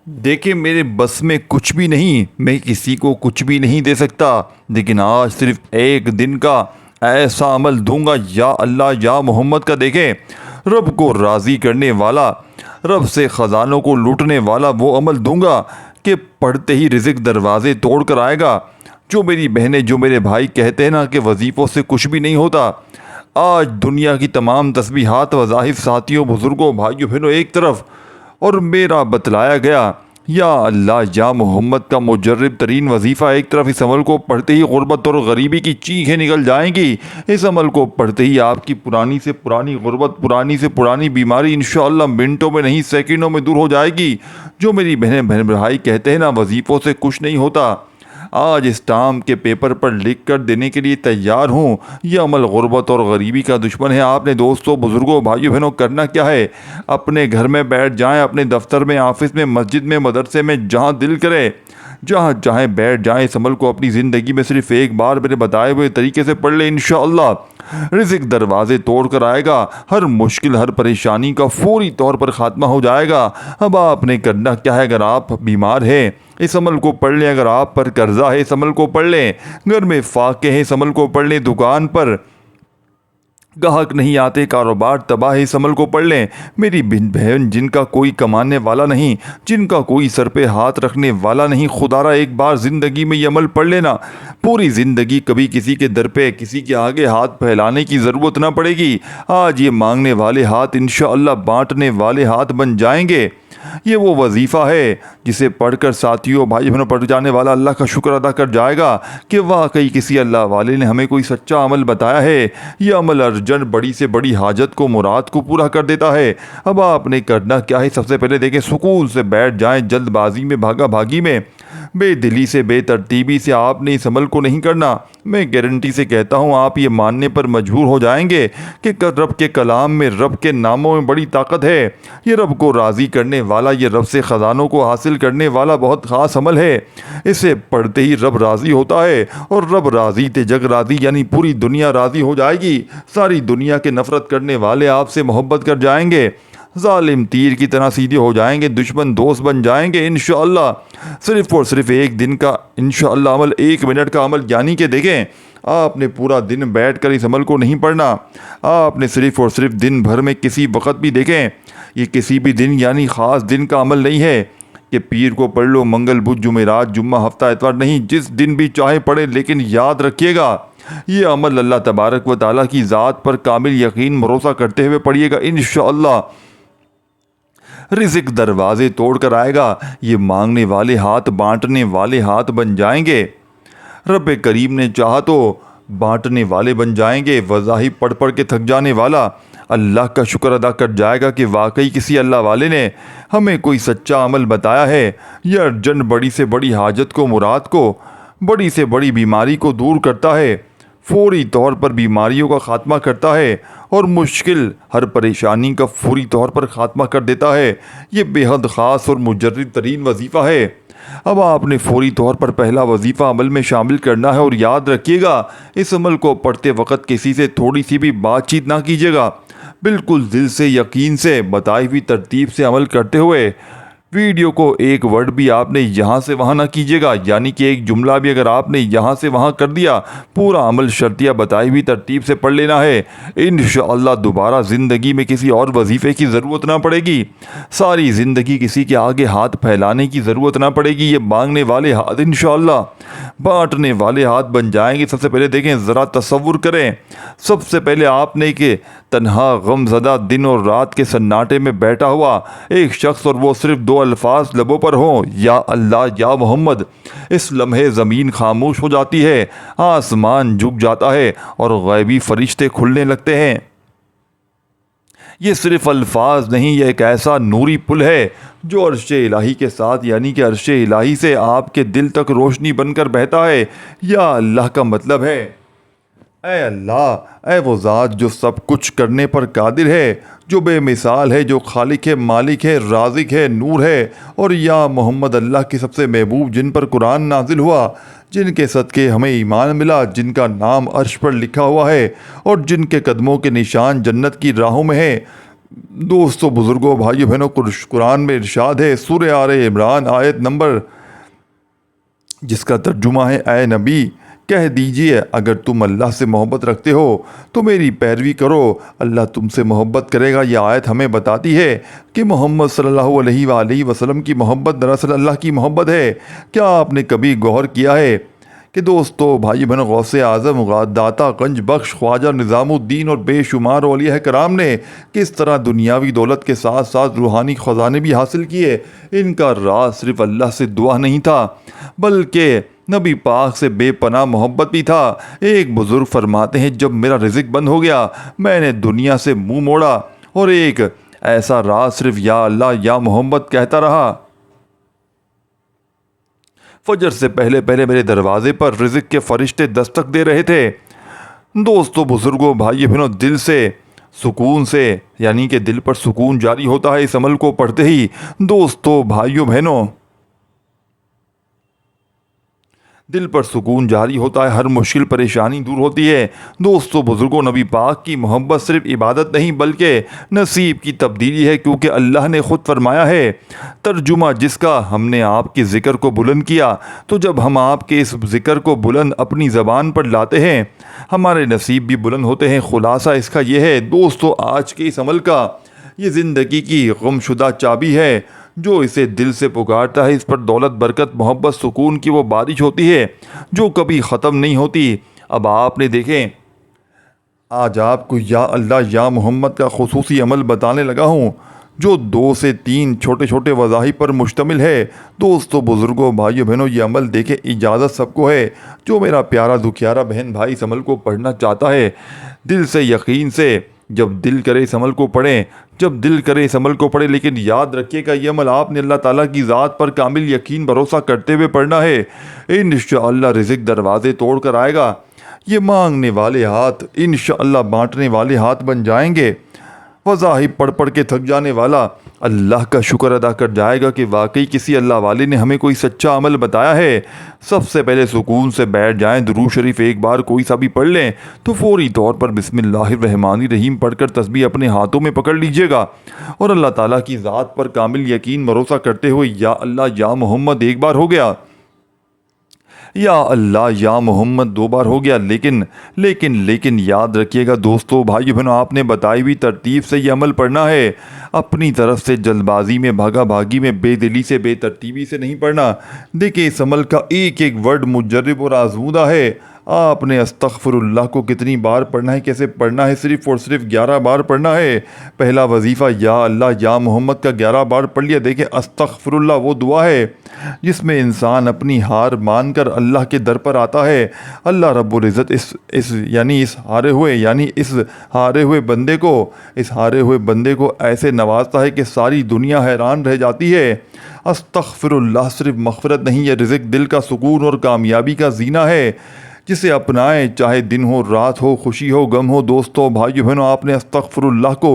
دیکھیں میرے بس میں کچھ بھی نہیں، میں کسی کو کچھ بھی نہیں دے سکتا، لیکن آج صرف ایک دن کا ایسا عمل دوں گا یا اللہ یا محمد کا۔ دیکھیں رب کو راضی کرنے والا، رب سے خزانوں کو لوٹنے والا وہ عمل دوں گا کہ پڑھتے ہی رزق دروازے توڑ کر آئے گا۔ جو میری بہنیں، جو میرے بھائی کہتے ہیں نا کہ وظیفوں سے کچھ بھی نہیں ہوتا، آج دنیا کی تمام تسبیحات وظائف ساتھیوں، بزرگوں، بھائیوں، بہنوں ایک طرف، اور میرا بتلایا گیا یا اللہ یا محمد کا مجرب ترین وظیفہ ایک طرف۔ اس عمل کو پڑھتے ہی غربت اور غریبی کی چیخیں نکل جائیں گی۔ اس عمل کو پڑھتے ہی آپ کی پرانی سے پرانی غربت، پرانی سے پرانی بیماری انشاءاللہ منٹوں میں نہیں سیکنڈوں میں دور ہو جائے گی۔ جو میری بہن بھائی کہتے ہیں نا وظیفوں سے کچھ نہیں ہوتا، آج اسٹامپ کے پیپر پر لکھ کر دینے کے لیے تیار ہوں۔ یہ عمل غربت اور غریبی کا دشمن ہے۔ آپ نے دوستوں، بزرگوں، بھائیوں، بہنوں کرنا کیا ہے؟ اپنے گھر میں بیٹھ جائیں، اپنے دفتر میں، آفس میں، مسجد میں، مدرسے میں، جہاں دل کرے جہاں چاہیں بیٹھ جائیں۔ اس عمل کو اپنی زندگی میں صرف ایک بار میرے بتائے ہوئے طریقے سے پڑھ لیں، انشاءاللہ رزق دروازے توڑ کر آئے گا۔ ہر مشکل، ہر پریشانی کا فوری طور پر خاتمہ ہو جائے گا۔ اب آپ نے کرنا کیا ہے؟ اگر آپ بیمار ہیں اس عمل کو پڑھ لیں، اگر آپ پر قرضہ ہے اس عمل کو پڑھ لیں، گھر میں فاقے ہیں اس عمل کو پڑھ لیں، دکان پر گاہک نہیں آتے، کاروبار تباہ ہے اس عمل کو پڑھ لیں۔ میری بہن جن کا کوئی کمانے والا نہیں، جن کا کوئی سر پہ ہاتھ رکھنے والا نہیں، خدا را ایک بار زندگی میں یہ عمل پڑھ لینا، پوری زندگی کبھی کسی کے در پہ، کسی کے آگے ہاتھ پھیلانے کی ضرورت نہ پڑے گی۔ آج یہ مانگنے والے ہاتھ انشاءاللہ بانٹنے والے ہاتھ بن جائیں گے۔ یہ وہ وظیفہ ہے جسے پڑھ کر ساتھیوں، بھائی بہنوں، پڑھ جانے والا اللہ کا شکر ادا کر جائے گا کہ واقعی کسی اللہ والے نے ہمیں کوئی سچا عمل بتایا ہے۔ یہ عمل ارجن بڑی سے بڑی حاجت کو، مراد کو پورا کر دیتا ہے۔ اب آپ نے کرنا کیا ہے؟ سب سے پہلے دیکھیں سکون سے بیٹھ جائیں، جلد بازی میں، بھاگا بھاگی میں، بے دلی سے، بے ترتیبی سے آپ نے اس عمل کو نہیں کرنا۔ میں گارنٹی سے کہتا ہوں آپ یہ ماننے پر مجبور ہو جائیں گے کہ رب کے کلام میں، رب کے ناموں میں بڑی طاقت ہے۔ یہ رب کو راضی کرنے والا، یہ رب سے خزانوں کو حاصل کرنے والا بہت خاص عمل ہے۔ اسے پڑھتے ہی رب راضی ہوتا ہے، اور رب راضی تے جگ راضی، یعنی پوری دنیا راضی ہو جائے گی۔ ساری دنیا کے نفرت کرنے والے آپ سے محبت کر جائیں گے، ظالم تیر کی طرح سیدھے ہو جائیں گے، دشمن دوست بن جائیں گے انشاءاللہ۔ صرف اور صرف ایک دن کا انشاءاللہ عمل، ایک منٹ کا عمل، یعنی کہ دیکھیں آپ نے پورا دن بیٹھ کر اس عمل کو نہیں پڑھنا، آپ نے صرف اور صرف دن بھر میں کسی وقت بھی، دیکھیں یہ کسی بھی دن یعنی خاص دن کا عمل نہیں ہے کہ پیر کو پڑھ لو، منگل، بدھ، جمعرات، جمعہ، ہفتہ، اتوار، نہیں، جس دن بھی چاہے پڑھیں، لیکن یاد رکھیے گا یہ عمل اللہ تبارک و تعالیٰ کی ذات پر کامل یقین بھروسہ کرتے ہوئے پڑھیے گا، انشاءاللہ رزق دروازے توڑ کر آئے گا۔ یہ مانگنے والے ہاتھ بانٹنے والے ہاتھ بن جائیں گے۔ رب کریم نے چاہا تو بانٹنے والے بن جائیں گے۔ وظائف پڑھ پڑھ کے تھک جانے والا اللہ کا شکر ادا کر جائے گا کہ واقعی کسی اللہ والے نے ہمیں کوئی سچا عمل بتایا ہے۔ یہ ارجن بڑی سے بڑی حاجت کو، مراد کو، بڑی سے بڑی بیماری کو دور کرتا ہے، فوری طور پر بیماریوں کا خاتمہ کرتا ہے، اور مشکل ہر پریشانی کا فوری طور پر خاتمہ کر دیتا ہے۔ یہ بے حد خاص اور مجرد ترین وظیفہ ہے۔ اب آپ نے فوری طور پر پہلا وظیفہ عمل میں شامل کرنا ہے، اور یاد رکھیے گا اس عمل کو پڑھتے وقت کسی سے تھوڑی سی بھی بات چیت نہ کیجیے گا، بالکل دل سے، یقین سے، بتائی ہوئی ترتیب سے عمل کرتے ہوئے۔ ویڈیو کو ایک ورڈ بھی آپ نے یہاں سے وہاں نہ کیجیے گا، یعنی کہ ایک جملہ بھی اگر آپ نے یہاں سے وہاں کر دیا، پورا عمل شرطیہ بتائی ہوئی ترتیب سے پڑھ لینا ہے۔ انشاءاللہ دوبارہ زندگی میں کسی اور وظیفے کی ضرورت نہ پڑے گی، ساری زندگی کسی کے آگے ہاتھ پھیلانے کی ضرورت نہ پڑے گی۔ یہ مانگنے والے ہاتھ انشاءاللہ بانٹنے والے ہاتھ بن جائیں گے۔ سب سے پہلے دیکھیں، ذرا تصور کریں، سب سے پہلے آپ نے کہ تنہا غم زدہ دن اور رات کے سناٹے میں بیٹھا ہوا ایک شخص، اور وہ صرف دو الفاظ لبوں پر ہوں، یا اللہ یا محمد۔ اس لمحے زمین خاموش ہو جاتی ہے، آسمان جھک جاتا ہے، اور غیبی فرشتے کھلنے لگتے ہیں۔ یہ صرف الفاظ نہیں، یہ ایک ایسا نوری پل ہے جو عرش الہی کے ساتھ، یعنی کہ عرش الہی سے آپ کے دل تک روشنی بن کر بہتا ہے۔ یا اللہ کا مطلب ہے اے اللہ، اے وہ ذات جو سب کچھ کرنے پر قادر ہے، جو بے مثال ہے، جو خالق ہے، مالک ہے، رازق ہے، نور ہے، اور یا محمد اللہ کے سب سے محبوب جن پر قرآن نازل ہوا، جن کے صدقے ہمیں ایمان ملا، جن کا نام عرش پر لکھا ہوا ہے، اور جن کے قدموں کے نشان جنت کی راہوں میں ہیں۔ دوستو بزرگوں بھائیو بہنوں، قرآن میں ارشاد ہے سورہ آل عمران آیت نمبر جس کا ترجمہ ہے اے نبی کہہ دیجئے اگر تم اللہ سے محبت رکھتے ہو تو میری پیروی کرو، اللہ تم سے محبت کرے گا۔ یہ آیت ہمیں بتاتی ہے کہ محمد صلی اللہ علیہ وآلہ وسلم کی محبت دراصل اللہ کی محبت ہے۔ کیا آپ نے کبھی غور کیا ہے کہ دوستو بھائی بہنوں، غوث اعظم، داتا گنج بخش، خواجہ نظام الدین اور بے شمار اولیاء کرام نے کس طرح دنیاوی دولت کے ساتھ ساتھ روحانی خزانے بھی حاصل کیے؟ ان کا راز صرف اللہ سے دعا نہیں تھا بلکہ نبی پاک سے بے پناہ محبت بھی تھا۔ ایک بزرگ فرماتے ہیں جب میرا رزق بند ہو گیا میں نے دنیا سے منہ موڑا اور ایک ایسا راز صرف یا اللہ یا محمد کہتا رہا۔ فجر سے پہلے پہلے میرے دروازے پر رزق کے فرشتے دستک دے رہے تھے۔ دوستو بزرگوں بھائی بہنوں، دل سے سکون سے یعنی کہ دل پر سکون جاری ہوتا ہے اس عمل کو پڑھتے ہی۔ دوستو بھائیو بہنوں، دل پر سکون جاری ہوتا ہے، ہر مشکل پریشانی دور ہوتی ہے۔ دوستو بزرگوں، نبی پاک کی محبت صرف عبادت نہیں بلکہ نصیب کی تبدیلی ہے، کیونکہ اللہ نے خود فرمایا ہے ترجمہ جس کا ہم نے آپ کے ذکر کو بلند کیا، تو جب ہم آپ کے اس ذکر کو بلند اپنی زبان پر لاتے ہیں ہمارے نصیب بھی بلند ہوتے ہیں۔ خلاصہ اس کا یہ ہے دوستو، آج کے اس عمل کا یہ زندگی کی غم شدہ چابی ہے، جو اسے دل سے پکارتا ہے اس پر دولت، برکت، محبت، سکون کی وہ بارش ہوتی ہے جو کبھی ختم نہیں ہوتی۔ اب آپ نے دیکھیں، آج آپ کو یا اللہ یا محمد کا خصوصی عمل بتانے لگا ہوں جو 2 سے 3 چھوٹے چھوٹے وظائف پر مشتمل ہے۔ دوستو بزرگوں بھائیو بہنوں، یہ عمل دیکھیں، اجازت سب کو ہے۔ جو میرا پیارا دکھیارا بہن بھائی اس عمل کو پڑھنا چاہتا ہے دل سے، یقین سے، جب دل کرے اس عمل کو پڑھیں، جب دل کرے اس عمل کو پڑھیں، لیکن یاد رکھیے گا یہ عمل آپ نے اللہ تعالیٰ کی ذات پر کامل یقین بھروسہ کرتے ہوئے پڑھنا ہے۔ انشاءاللہ رزق دروازے توڑ کر آئے گا۔ یہ مانگنے والے ہاتھ انشاءاللہ بانٹنے والے ہاتھ بن جائیں گے۔ وظائف پڑھ پڑھ کے تھک جانے والا اللہ کا شکر ادا کر جائے گا کہ واقعی کسی اللہ والے نے ہمیں کوئی سچا عمل بتایا ہے۔ سب سے پہلے سکون سے بیٹھ جائیں، درود شریف ایک بار کوئی سا بھی پڑھ لیں تو فوری طور پر بسم اللہ الرحمن الرحیم پڑھ کر تسبیح اپنے ہاتھوں میں پکڑ لیجئے گا اور اللہ تعالیٰ کی ذات پر کامل یقین بھروسہ کرتے ہوئے یا اللہ یا محمد ایک بار ہو گیا، یا اللہ یا محمد 2 بار ہو گیا، لیکن یاد رکھیے گا دوستو بھائی بہنوں، آپ نے بتائی ہوئی ترتیب سے یہ عمل پڑھنا ہے۔ اپنی طرف سے جلد بازی میں، بھاگا بھاگی میں، بے دلی سے، بے ترتیبی سے نہیں پڑھنا۔ دیکھیں اس عمل کا ایک ایک ورڈ مجرب اور آزمودہ ہے۔ آپ نے استغفر اللہ کو کتنی بار پڑھنا ہے، کیسے پڑھنا ہے؟ صرف اور صرف 11 بار پڑھنا ہے۔ پہلا وظیفہ یا اللہ یا محمد کا 11 بار پڑھ لیا۔ دیکھیں استغفر اللہ وہ دعا ہے جس میں انسان اپنی ہار مان کر اللہ کے در پر آتا ہے۔ اللہ رب العزت اس ہارے ہوئے بندے کو ایسے نوازتا ہے کہ ساری دنیا حیران رہ جاتی ہے۔ استغفر اللہ صرف مغفرت نہیں، یہ رزق، دل کا سکون اور کامیابی کا زینہ ہے جسے اپنائیں، چاہے دن ہو، رات ہو، خوشی ہو، غم ہو۔ دوستو بھائیو بہنوں، آپ نے استغفر اللہ کو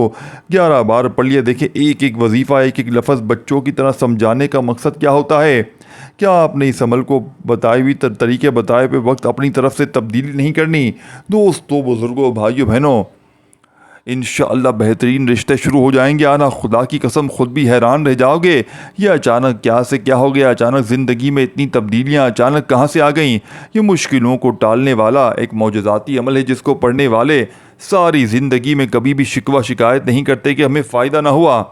11 بار پڑھ لیا۔ دیکھیں ایک ایک وظیفہ، ایک ایک لفظ بچوں کی طرح سمجھانے کا مقصد کیا ہوتا ہے؟ کیا آپ نے اس عمل کو بتائی ہوئی طریقے بتائے پہ وقت اپنی طرف سے تبدیلی نہیں کرنی؟ دوستو بزرگوں بھائیو بہنوں، انشاءاللہ بہترین رشتے شروع ہو جائیں گے۔ آنا خدا کی قسم خود بھی حیران رہ جاؤ گے، یہ اچانک کیا سے کیا ہو گیا، اچانک زندگی میں اتنی تبدیلیاں اچانک کہاں سے آ گئیں۔ یہ مشکلوں کو ٹالنے والا ایک معجزاتی عمل ہے جس کو پڑھنے والے ساری زندگی میں کبھی بھی شکوہ شکایت نہیں کرتے کہ ہمیں فائدہ نہ ہوا۔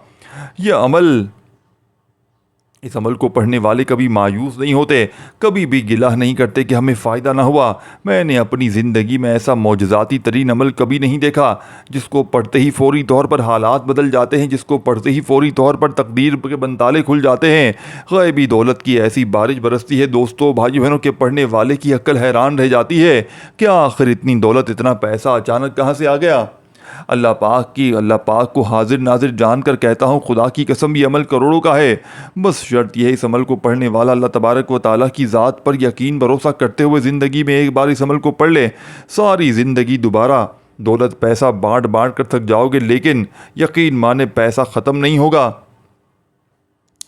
اس عمل کو پڑھنے والے کبھی مایوس نہیں ہوتے، کبھی بھی گلہ نہیں کرتے کہ ہمیں فائدہ نہ ہوا۔ میں نے اپنی زندگی میں ایسا معجزاتی ترین عمل کبھی نہیں دیکھا جس کو پڑھتے ہی فوری طور پر حالات بدل جاتے ہیں، جس کو پڑھتے ہی فوری طور پر تقدیر کے بنتالے کھل جاتے ہیں، غیبی دولت کی ایسی بارش برستی ہے دوستو بھائیو بہنوں کہ پڑھنے والے کی عقل حیران رہ جاتی ہے کہ آخر اتنی دولت، اتنا پیسہ اچانک کہاں سے آ گیا۔ اللہ پاک کو حاضر ناظر جان کر کہتا ہوں، خدا کی قسم یہ عمل کروڑوں کا ہے۔ بس شرط یہ ہے اس عمل کو پڑھنے والا اللہ تبارک و تعالیٰ کی ذات پر یقین بھروسہ کرتے ہوئے زندگی میں ایک بار اس عمل کو پڑھ لے، ساری زندگی دوبارہ دولت پیسہ بانٹ بانٹ کر تھک جاؤ گے، لیکن یقین مانے پیسہ ختم نہیں ہوگا،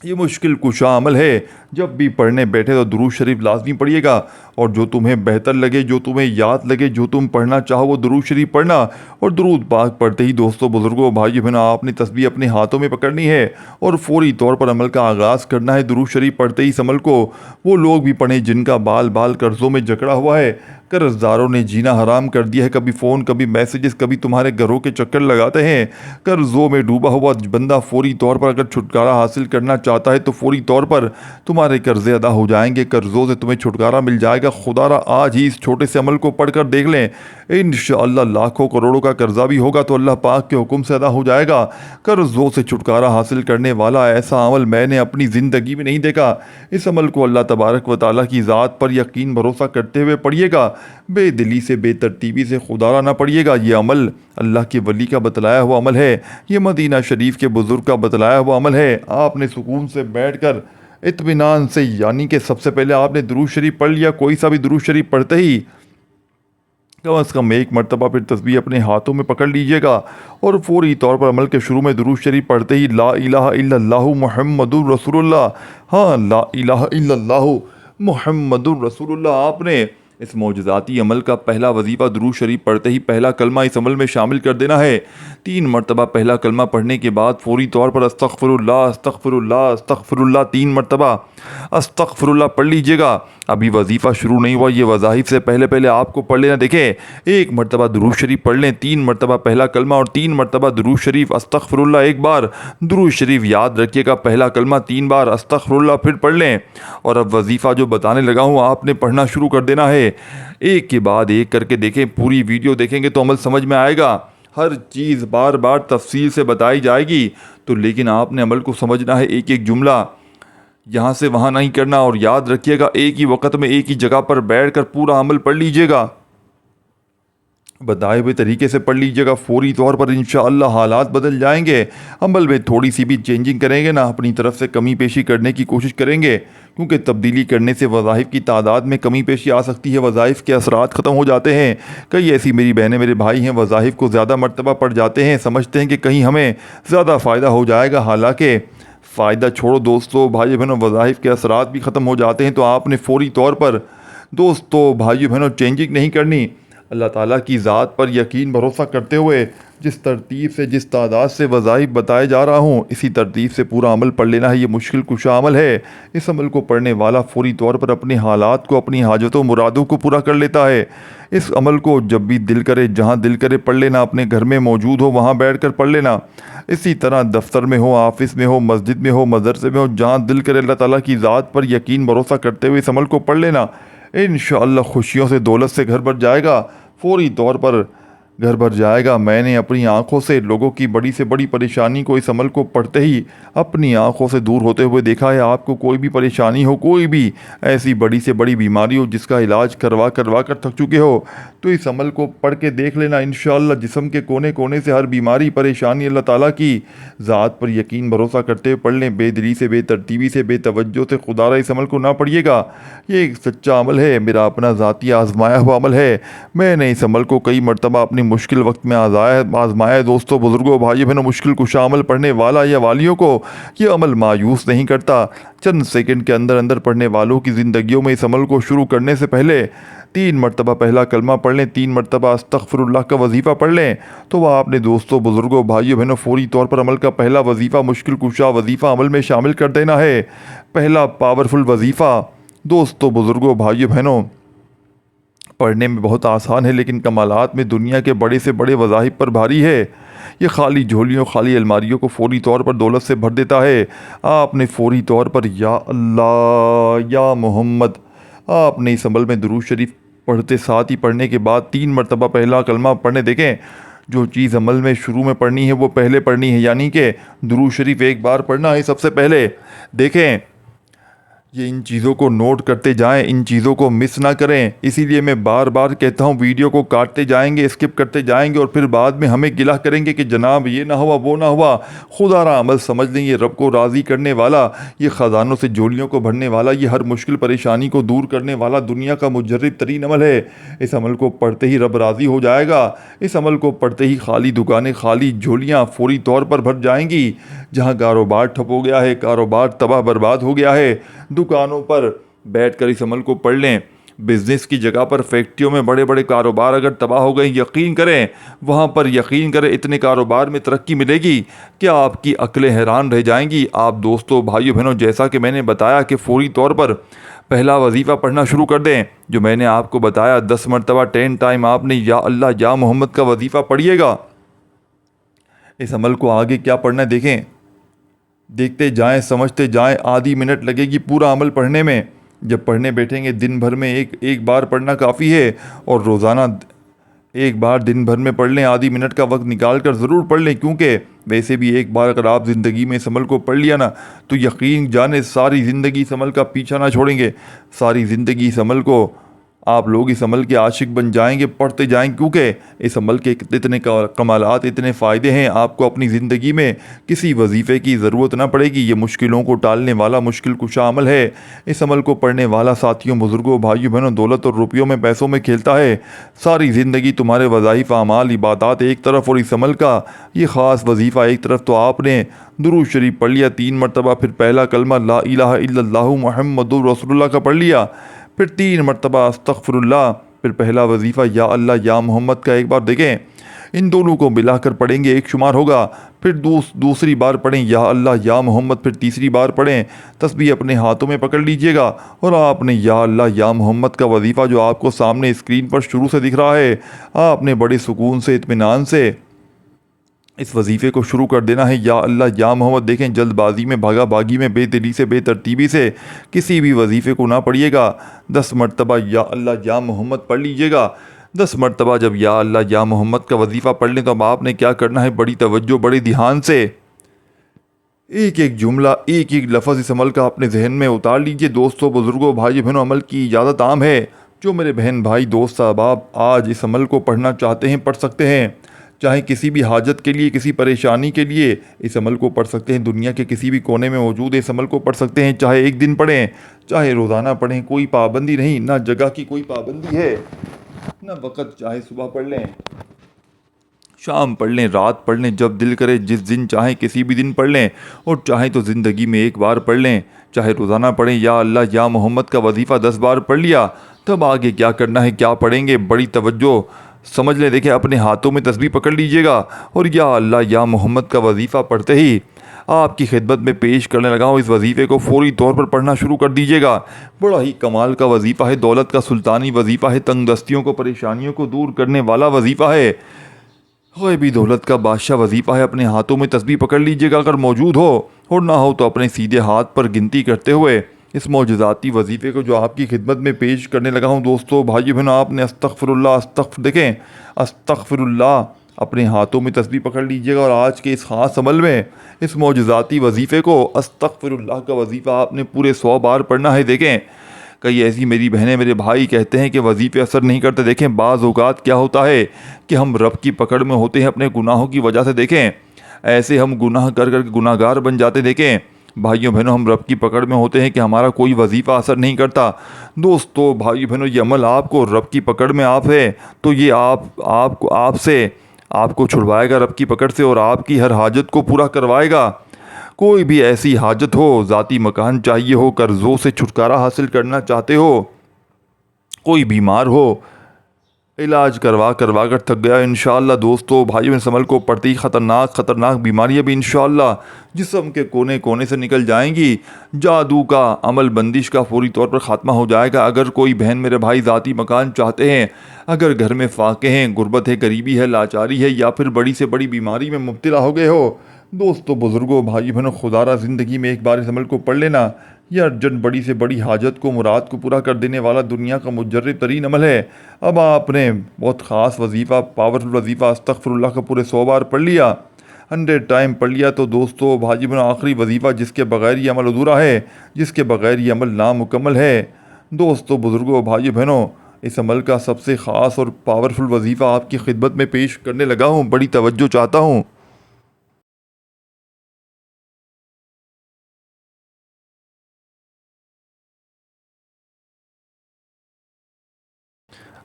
یہ مشکل کشا عمل ہے. جب بھی پڑھنے بیٹھے تو درود شریف لازمی پڑھیے گا, اور جو تمہیں بہتر لگے, جو تمہیں یاد لگے, جو تم پڑھنا چاہو وہ درود شریف پڑھنا. اور درود پاک پڑھتے ہی دوستوں, بزرگوں, بھائیو بہنوں, آپ نے تسبیح اپنے ہاتھوں میں پکڑنی ہے اور فوری طور پر عمل کا آغاز کرنا ہے. درود شریف پڑھتے ہی اس عمل کو وہ لوگ بھی پڑھیں جن کا بال بال قرضوں میں جکڑا ہوا ہے, قرض داروں نے جینا حرام کر دیا ہے. کبھی فون, کبھی میسیجز, کبھی تمہارے گھروں کے چکر لگاتے ہیں. قرضوں میں ڈوبا ہوا بندہ فوری طور پر اگر چھٹکارا حاصل کرنا چاہتا ہے تو فوری طور پر تمہارے قرضے ادا ہو جائیں گے, قرضوں سے تمہیں چھٹکارا مل جائے گا. خدا را آج ہی اس چھوٹے سے عمل کو پڑھ کر دیکھ لیں, انشاءاللہ لاکھوں کروڑوں کا قرضہ بھی ہوگا تو اللہ پاک کے حکم سے ادا ہو جائے گا. قرضوں سے چھٹکارا حاصل کرنے والا ایسا عمل میں نے اپنی زندگی میں نہیں دیکھا. اس عمل کو اللہ تبارک و تعالیٰ کی ذات پر یقین بھروسہ کرتے ہوئے پڑھیے گا, بے دلی سے, بے ترتیبی سے خدا را نہ پڑھیے گا. یہ عمل اللہ کے ولی کا بتلایا ہوا عمل ہے, یہ مدینہ شریف کے بزرگ کا بتلایا ہوا عمل ہے. آپ نے سکون سے بیٹھ کر اطمینان سے, یعنی کہ سب سے پہلے آپ نے درود شریف پڑھ لیا, کوئی سا بھی درود شریف پڑھتے ہی کم از کم ایک مرتبہ پھر تسبیح اپنے ہاتھوں میں پکڑ لیجئے گا, اور فوری طور پر عمل کے شروع میں درود شریف پڑھتے ہی لا الہ الا اللہ محمد الرسول اللہ, ہاں لا الہ الا اللہ محمد الرسول اللہ. آپ نے اس معجزاتی عمل کا پہلا وظیفہ درود شریف پڑھتے ہی پہلا کلمہ اس عمل میں شامل کر دینا ہے. 3 مرتبہ پہلا کلمہ پڑھنے کے بعد فوری طور پر استغفر اللہ استغفر اللہ استغفر اللہ 3 مرتبہ استغفر اللہ پڑھ لیجئے گا. ابھی وظیفہ شروع نہیں ہوا, یہ وظائف سے پہلے پہلے آپ کو پڑھ لینا. دیکھیں, 1 مرتبہ درود شریف پڑھ لیں, 3 مرتبہ پہلا کلمہ اور 3 مرتبہ درود شریف, استغفر اللہ 1 بار, درود شریف یاد رکھیے گا پہلا کلمہ 3 بار, استغفر اللہ پھر پڑھ لیں. اور اب وظیفہ جو بتانے لگا ہوں آپ نے پڑھنا شروع کر دینا ہے. ایک کے بعد ایک کر کے دیکھیں, پوری ویڈیو دیکھیں گے تو عمل سمجھ میں آئے گا. ہر چیز بار بار تفصیل سے بتائی جائے گی تو, لیکن آپ نے عمل کو سمجھنا ہے. ایک ایک جملہ یہاں سے وہاں نہیں کرنا, اور یاد رکھیے گا ایک ہی وقت میں ایک ہی جگہ پر بیٹھ کر پورا عمل پڑھ لیجئے گا, بتائے ہوئے طریقے سے پڑھ لیجئے گا. فوری طور پر انشاءاللہ حالات بدل جائیں گے. عمل میں تھوڑی سی بھی چینجنگ کریں گے نا, اپنی طرف سے کمی پیشی کرنے کی کوشش کریں گے, کیونکہ تبدیلی کرنے سے وظائف کی تعداد میں کمی پیشی آ سکتی ہے, وظائف کے اثرات ختم ہو جاتے ہیں. کئی ایسی میری بہنیں, میرے بھائی ہیں, وظائف کو زیادہ مرتبہ پڑھ جاتے ہیں, سمجھتے ہیں کہ کہیں ہمیں زیادہ فائدہ ہو جائے گا, حالانکہ فائدہ چھوڑو دوستو, بھائی بہنوں, وظائف کے اثرات بھی ختم ہو جاتے ہیں. تو آپ نے فوری طور پر دوستو, بھائی بہنوں, چینجنگ نہیں کرنی. اللہ تعالیٰ کی ذات پر یقین بھروسہ کرتے ہوئے جس ترتیب سے, جس تعداد سے وظائف بتائے جا رہا ہوں, اسی ترتیب سے پورا عمل پڑھ لینا ہے. یہ مشکل کشا عمل ہے. اس عمل کو پڑھنے والا فوری طور پر اپنے حالات کو, اپنی حاجتوں مرادوں کو پورا کر لیتا ہے. اس عمل کو جب بھی دل کرے, جہاں دل کرے پڑھ لینا. اپنے گھر میں موجود ہو وہاں بیٹھ کر پڑھ لینا. اسی طرح دفتر میں ہو, آفس میں ہو, مسجد میں ہو, مدرسے میں ہو, جہاں دل کرے اللہ تعالیٰ کی ذات پر یقین بھروسہ کرتے ہوئے اس عمل کو پڑھ لینا. انشاءاللہ خوشیوں سے, دولت سے گھر بھر جائے گا, فوری طور پر گھر بھر جائے گا. میں نے اپنی آنکھوں سے لوگوں کی بڑی سے بڑی پریشانی کو اس عمل کو پڑھتے ہی اپنی آنکھوں سے دور ہوتے ہوئے دیکھا ہے. آپ کو کوئی بھی پریشانی ہو, کوئی بھی ایسی بڑی سے بڑی بیماری ہو جس کا علاج کروا کر تھک چکے ہو, تو اس عمل کو پڑھ کے دیکھ لینا. انشاءاللہ جسم کے کونے کونے سے ہر بیماری, پریشانی اللہ تعالیٰ کی ذات پر یقین بھروسہ کرتے ہوئے پڑھ لیں. بے دلی سے, بے ترتیبی سے, بے توجہ سے خدا را اس عمل کو نہ پڑھیے گا. یہ ایک سچا عمل ہے, میرا اپنا ذاتی آزمایا ہوا عمل ہے. میں نے اس عمل کو کئی مرتبہ اپنی مشکل وقت میں آزمایا. دوستوں, بزرگوں, بھائی بہنوں, مشکل کشا عمل پڑھنے والا یا والیوں کو یہ عمل مایوس نہیں کرتا. چند سیکنڈ کے اندر اندر پڑھنے والوں کی زندگیوں میں اس عمل کو شروع کرنے سے پہلے 3 مرتبہ پہلا کلمہ پڑھ لیں, 3 مرتبہ استغفر اللہ کا وظیفہ پڑھ لیں, تو وہ آپ نے دوستوں, بزرگوں, بھائیوں بہنوں فوری طور پر عمل کا پہلا وظیفہ, مشکل کشا وظیفہ عمل میں شامل کر دینا ہے. پہلا پاورفل وظیفہ دوستوں, بزرگوں, بھائیوں بہنوں, پڑھنے میں بہت آسان ہے لیکن کمالات میں دنیا کے بڑے سے بڑے وظائف پر بھاری ہے. یہ خالی جھولیوں, خالی الماریوں کو فوری طور پر دولت سے بھر دیتا ہے. آپ نے فوری طور پر یا اللہ یا محمد, آپ نے اس عمل میں درود شریف پڑھتے ساتھ ہی پڑھنے کے بعد 3 مرتبہ پہلا کلمہ پڑھنے. دیکھیں, جو چیز عمل میں شروع میں پڑھنی ہے وہ پہلے پڑھنی ہے, یعنی کہ درود شریف 1 بار پڑھنا ہے سب سے پہلے. دیکھیں, یہ ان چیزوں کو نوٹ کرتے جائیں، ان چیزوں کو مس نہ کریں۔ اسی لیے میں بار بار کہتا ہوں ویڈیو کو کاٹتے جائیں گے، اسکپ کرتے جائیں گے اور پھر بعد میں ہمیں گلہ کریں گے کہ جناب یہ نہ ہوا وہ نہ ہوا۔ خدا را عمل سمجھ لیں، یہ رب کو راضی کرنے والا، یہ خزانوں سے جولیوں کو بھرنے والا، یہ ہر مشکل پریشانی کو دور کرنے والا دنیا کا مجرب ترین عمل ہے۔ اس عمل کو پڑھتے ہی رب راضی ہو جائے گا۔ اس عمل کو پڑھتے ہی خالی دکانیں، خالی جھولیاں فوری طور پر بھر جائیں گی۔ جہاں کاروبار ٹھپ ہو گیا ہے، کاروبار تباہ برباد ہو گیا ہے، دکانوں پر بیٹھ کر اس عمل کو پڑھ لیں۔ بزنس کی جگہ پر فیکٹریوں میں بڑے بڑے کاروبار اگر تباہ ہو گئے، یقین کریں وہاں پر، یقین کریں اتنے کاروبار میں ترقی ملے گی کہ آپ کی عقلیں حیران رہ جائیں گی۔ آپ دوستوں بھائیوں بہنوں، جیسا کہ میں نے بتایا کہ فوری طور پر پہلا وظیفہ پڑھنا شروع کر دیں، جو میں نے آپ کو بتایا 10 مرتبہ 10 ٹائم آپ نے یا اللہ یا محمد کا وظیفہ پڑھیے گا۔ اس عمل کو آگے کیا پڑھنا ہے دیکھیں، دیکھتے جائیں، سمجھتے جائیں، آدھی منٹ لگے گی پورا عمل پڑھنے میں۔ جب پڑھنے بیٹھیں گے دن بھر میں ایک بار پڑھنا کافی ہے، اور روزانہ ایک بار دن بھر میں پڑھ لیں، آدھی منٹ کا وقت نکال کر ضرور پڑھ لیں، کیونکہ ویسے بھی ایک بار اگر آپ زندگی میں اس عمل کو پڑھ لیا نا تو یقین جانے ساری زندگی اس عمل کا پیچھا نہ چھوڑیں گے، ساری زندگی اس عمل کو، آپ لوگ اس عمل کے عاشق بن جائیں گے، پڑھتے جائیں، کیونکہ اس عمل کے اتنے کمالات، اتنے فائدے ہیں، آپ کو اپنی زندگی میں کسی وظیفے کی ضرورت نہ پڑے گی۔ یہ مشکلوں کو ٹالنے والا مشکل کشا عمل ہے۔ اس عمل کو پڑھنے والا ساتھیوں، بزرگوں، بھائیوں بہنوں، دولت اور روپیوں میں، پیسوں میں کھیلتا ہے۔ ساری زندگی تمہارے وظائف، اعمال، عبادات ایک طرف اور اس عمل کا یہ خاص وظیفہ ایک طرف، تو آپ نے درود شریف پڑھ لیا 3 مرتبہ، پھر پہلا کلمہ لا الہ الا اللہ محمد رسول اللہ کا پڑھ لیا، پھر 3 مرتبہ استغفر اللہ، پھر پہلا وظیفہ یا اللہ یا محمد کا ایک بار دیکھیں، ان دونوں کو ملا کر پڑھیں گے ایک شمار ہوگا، پھر دوسری بار پڑھیں یا اللہ یا محمد، پھر تیسری بار پڑھیں، تسبیح اپنے ہاتھوں میں پکڑ لیجئے گا اور آپ نے یا اللہ یا محمد کا وظیفہ جو آپ کو سامنے اسکرین پر شروع سے دکھ رہا ہے، آپ نے بڑے سکون سے، اطمینان سے اس وظیفے کو شروع کر دینا ہے۔ یا اللہ یا محمد، دیکھیں جلد بازی میں، بھاگا بھاگی میں، بے دلی سے، بے ترتیبی سے کسی بھی وظیفے کو نہ پڑھیے گا۔ 10 مرتبہ یا اللہ یا محمد پڑھ لیجئے گا۔ 10 مرتبہ جب یا اللہ یا محمد کا وظیفہ پڑھ لیں تو اب آپ نے کیا کرنا ہے، بڑی توجہ، بڑے دھیان سے ایک ایک جملہ، ایک ایک لفظ اس عمل کا اپنے ذہن میں اتار لیجئے۔ دوستوں، بزرگوں، بھائی بہنوں، عمل کی اجازت عام ہے۔ جو میرے بہن بھائی دوست احباب آج اس عمل کو پڑھنا چاہتے ہیں پڑھ سکتے ہیں، چاہے کسی بھی حاجت کے لیے، کسی پریشانی کے لیے اس عمل کو پڑھ سکتے ہیں، دنیا کے کسی بھی کونے میں موجود ہے اس عمل کو پڑھ سکتے ہیں، چاہے ایک دن پڑھیں، چاہے روزانہ پڑھیں، کوئی پابندی نہیں، نہ جگہ کی کوئی پابندی ہے، نہ وقت، چاہے صبح پڑھ لیں، شام پڑھ لیں، رات پڑھ لیں، جب دل کرے، جس دن چاہیں کسی بھی دن پڑھ لیں، اور چاہیں تو زندگی میں ایک بار پڑھ لیں، چاہے روزانہ پڑھیں۔ یا اللہ یا محمد کا وظیفہ 10 بار پڑھ لیا، تب آگے کیا کرنا ہے، کیا پڑھیں گے، بڑی توجہ سمجھ لیں۔ دیکھیں اپنے ہاتھوں میں تسبیح پکڑ لیجئے گا اور یا اللہ یا محمد کا وظیفہ پڑھتے ہی آپ کی خدمت میں پیش کرنے لگا ہوں، اس وظیفے کو فوری طور پر پڑھنا شروع کر دیجئے گا۔ بڑا ہی کمال کا وظیفہ ہے، دولت کا سلطانی وظیفہ ہے، تنگ دستیوں کو، پریشانیوں کو دور کرنے والا وظیفہ ہے، غیبی دولت کا بادشاہ وظیفہ ہے۔ اپنے ہاتھوں میں تسبیح پکڑ لیجئے گا، اگر موجود ہو، اور نہ ہو تو اپنے سیدھے ہاتھ پر گنتی کرتے ہوئے اس معجزاتی وظیفے کو جو آپ کی خدمت میں پیش کرنے لگا ہوں، دوستو بھائیو بہنوں، آپ نے استغفر اللہ، دیکھیں استغفر اللہ، اپنے ہاتھوں میں تسبیح پکڑ لیجئے گا، اور آج کے اس خاص عمل میں اس معجزاتی وظیفے کو، استغفر اللہ کا وظیفہ آپ نے پورے 100 بار پڑھنا ہے۔ دیکھیں کئی ایسی میری بہنیں، میرے بھائی کہتے ہیں کہ وظیفے اثر نہیں کرتے۔ دیکھیں بعض اوقات کیا ہوتا ہے کہ ہم رب کی پکڑ میں ہوتے ہیں اپنے گناہوں کی وجہ سے، دیکھیں ایسے ہم گناہ کر کر کے گناہ گار بن جاتے۔ دیکھیں بھائیوں بہنوں، ہم رب کی پکڑ میں ہوتے ہیں کہ ہمارا کوئی وظیفہ اثر نہیں کرتا۔ دوستو بھائیوں بہنوں، یہ عمل آپ کو رب کی پکڑ میں آپ ہے تو یہ آپ کو چھڑوائے گا رب کی پکڑ سے، اور آپ کی ہر حاجت کو پورا کروائے گا۔ کوئی بھی ایسی حاجت ہو، ذاتی مکان چاہیے ہو، قرضوں سے چھٹکارا حاصل کرنا چاہتے ہو، کوئی بیمار ہو، علاج کروا کر تھک گیا، انشاءاللہ دوستو بھائیوں، اس عمل کو پڑھتے ہی خطرناک بیماریاں بھی انشاءاللہ جسم کے کونے کونے سے نکل جائیں گی۔ جادو کا عمل، بندش کا فوری طور پر خاتمہ ہو جائے گا۔ اگر کوئی بہن میرے بھائی ذاتی مکان چاہتے ہیں، اگر گھر میں فاقے ہیں، غربت ہے، غریبی ہے، لاچاری ہے، یا پھر بڑی سے بڑی بیماری میں مبتلا ہو گئے ہو، دوستو بزرگوں بھائی بہنوں، خدا را زندگی میں ایک بار اس عمل کو پڑھ لینا، یہ ارجنٹ بڑی سے بڑی حاجت کو، مراد کو پورا کر دینے والا دنیا کا مجرب ترین عمل ہے۔ اب آپ نے بہت خاص وظیفہ، پاورفل وظیفہ استغفر اللہ کا پورے 100 بار پڑھ لیا۔ 100 ٹائم پڑھ لیا تو دوستو بھائی بہنوں آخری وظیفہ جس کے بغیر یہ عمل ادھورا ہے، جس کے بغیر یہ عمل نامکمل ہے۔ دوستو بزرگوں بھائی بہنوں، اس عمل کا سب سے خاص اور پاورفل وظیفہ آپ کی خدمت میں پیش کرنے لگا ہوں، بڑی توجہ چاہتا ہوں۔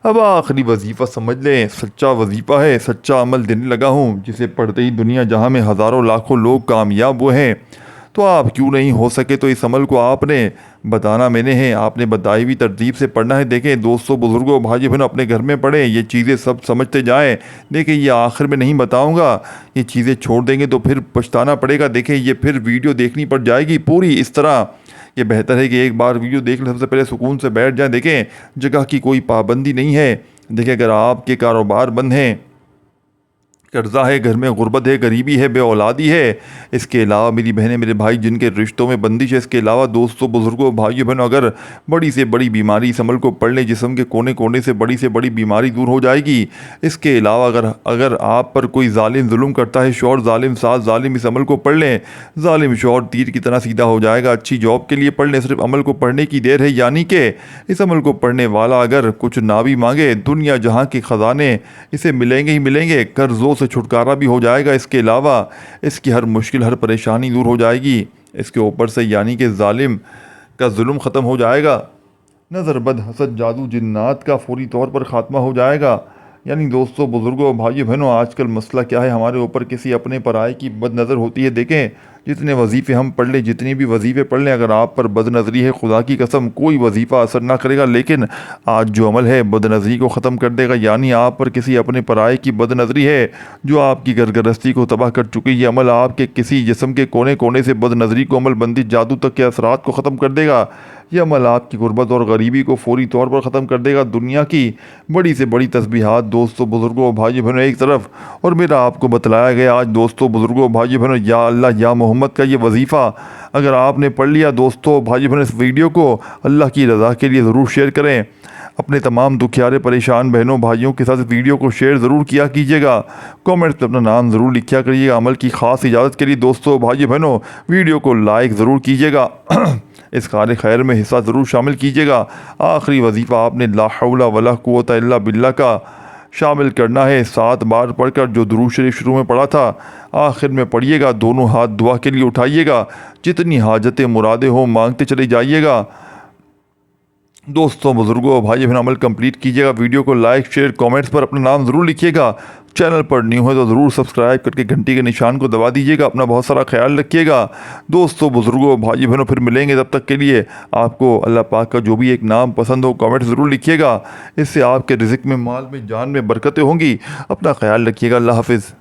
اب آخری وظیفہ سمجھ لیں، سچا وظیفہ ہے، سچا عمل دینے لگا ہوں، جسے پڑھتے ہی دنیا جہاں میں ہزاروں لاکھوں لوگ کامیاب ہوئے ہیں، تو آپ کیوں نہیں ہو سکے؟ تو اس عمل کو آپ نے بتانا میں نے ہے، آپ نے بتائی ہوئی ترتیب سے پڑھنا ہے۔ دیکھیں دوستو بزرگوں بھائی بہنوں، اپنے گھر میں پڑھیں، یہ چیزیں سب سمجھتے جائیں۔ دیکھیں یہ آخر میں نہیں بتاؤں گا، یہ چیزیں چھوڑ دیں گے تو پھر پچھتانا پڑے گا۔ دیکھیں یہ پھر ویڈیو دیکھنی پڑ جائے گی پوری اس طرح۔ یہ بہتر ہے کہ ایک بار ویڈیو دیکھ لیں، سب سے پہلے سکون سے بیٹھ جائیں۔ دیکھیں جگہ کی کوئی پابندی نہیں ہے۔ دیکھیں اگر آپ کے کاروبار بند ہیں، قرضہ ہے، گھر میں غربت ہے، غریبی ہے، بے اولادی ہے، اس کے علاوہ میری بہنیں میرے بھائی جن کے رشتوں میں بندش ہے، اس کے علاوہ دوستوں بزرگوں بھائیوں بہنوں اگر بڑی سے بڑی بیماری اس عمل کو پڑھ لیں، جسم کے کونے کونے سے بڑی بیماری دور ہو جائے گی۔ اس کے علاوہ اگر آپ پر کوئی ظالم ظلم کرتا ہے، شوہر ظالم، ساس ظالم، اس عمل کو پڑھ لیں، ظالم شوہر تیر کی طرح سیدھا ہو جائے گا۔ اچھی جاب کے لیے پڑھ لیں، صرف عمل کو پڑھنے کی دیر ہے، یعنی کہ اس عمل کو پڑھنے والا اگر کچھ نہ بھی مانگے، دنیا جہاں کے خزانے اسے ملیں گے ہی ملیں گے، قرضوں سے چھٹکارا بھی ہو جائے گا۔ اس کے علاوہ اس کی ہر مشکل، ہر پریشانی دور ہو جائے گی اس کے اوپر سے، یعنی کہ ظالم کا ظلم ختم ہو جائے گا، نظر بد، حسد، جادو، جنات کا فوری طور پر خاتمہ ہو جائے گا۔ یعنی دوستوں بزرگوں بھائیو بہنوں، آج کل مسئلہ کیا ہے، ہمارے اوپر کسی اپنے پرائے کی بد نظر ہوتی ہے۔ دیکھیں جتنے وظیفے ہم پڑھ لیں، جتنی بھی وظیفے پڑھ لیں، اگر آپ پر بد نظری ہے، خدا کی قسم کوئی وظیفہ اثر نہ کرے گا۔ لیکن آج جو عمل ہے بد نظری کو ختم کر دے گا، یعنی آپ پر کسی اپنے پرائے کی بد نظری ہے جو آپ کی گھر گرہستی کو تباہ کر چکی، یہ عمل آپ کے کسی جسم کے کونے کونے سے بد نظری کو، عمل بندی، جادو تک کے اثرات کو ختم کر دے گا۔ یہ عمل آپ کی غربت اور غریبی کو فوری طور پر ختم کر دے گا۔ دنیا کی بڑی سے بڑی تسبیحات دوستوں بزرگوں بھائی بہنوں ایک طرف، اور میرا آپ کو بتلایا گیا آج دوستوں بزرگوں بھائی بہنوں یا اللہ یا محمد کا یہ وظیفہ اگر آپ نے پڑھ لیا دوستوں بھائی بہنوں، اس ویڈیو کو اللہ کی رضا کے لیے ضرور شیئر کریں۔ اپنے تمام دکھیارے پریشان بہنوں بھائیوں کے ساتھ اس ویڈیو کو شیئر ضرور کیا کیجیے گا۔ کومنٹس میں اپنا نام ضرور لکھیا کریے گا۔ عمل کی خاص اجازت کے لیے دوستوں بھائی بہنوں ویڈیو کو لائک ضرور کیجیے گا، اس کار خیر میں حصہ ضرور شامل کیجیے گا۔ آخری وظیفہ آپ نے لا حول ولا قوت الا باللہ کا شامل کرنا ہے، 7 بار پڑھ کر جو درود شریف شروع میں پڑھا تھا آخر میں پڑھیے گا، دونوں ہاتھ دعا کے لیے اٹھائیے گا، جتنی حاجتیں مرادیں ہوں مانگتے چلے جائیے گا۔ دوستوں بزرگوں بھائی بہن عمل کمپلیٹ کیجیے گا، ویڈیو کو لائک شیئر کامنٹس پر اپنا نام ضرور لکھیے گا۔ چینل پر نیو ہے تو ضرور سبسکرائب کر کے گھنٹی کے نشان کو دبا دیجیے گا۔ اپنا بہت سارا خیال رکھیے گا دوستوں بزرگوں بھائی بہنوں، پھر ملیں گے، تب تک کے لیے آپ کو اللہ پاک کا جو بھی ایک نام پسند ہو کامنٹ ضرور لکھیے گا، اس سے آپ کے رزق میں، مال میں، جان میں برکتیں ہوں گی۔ اپنا خیال رکھیے گا، اللہ حافظ۔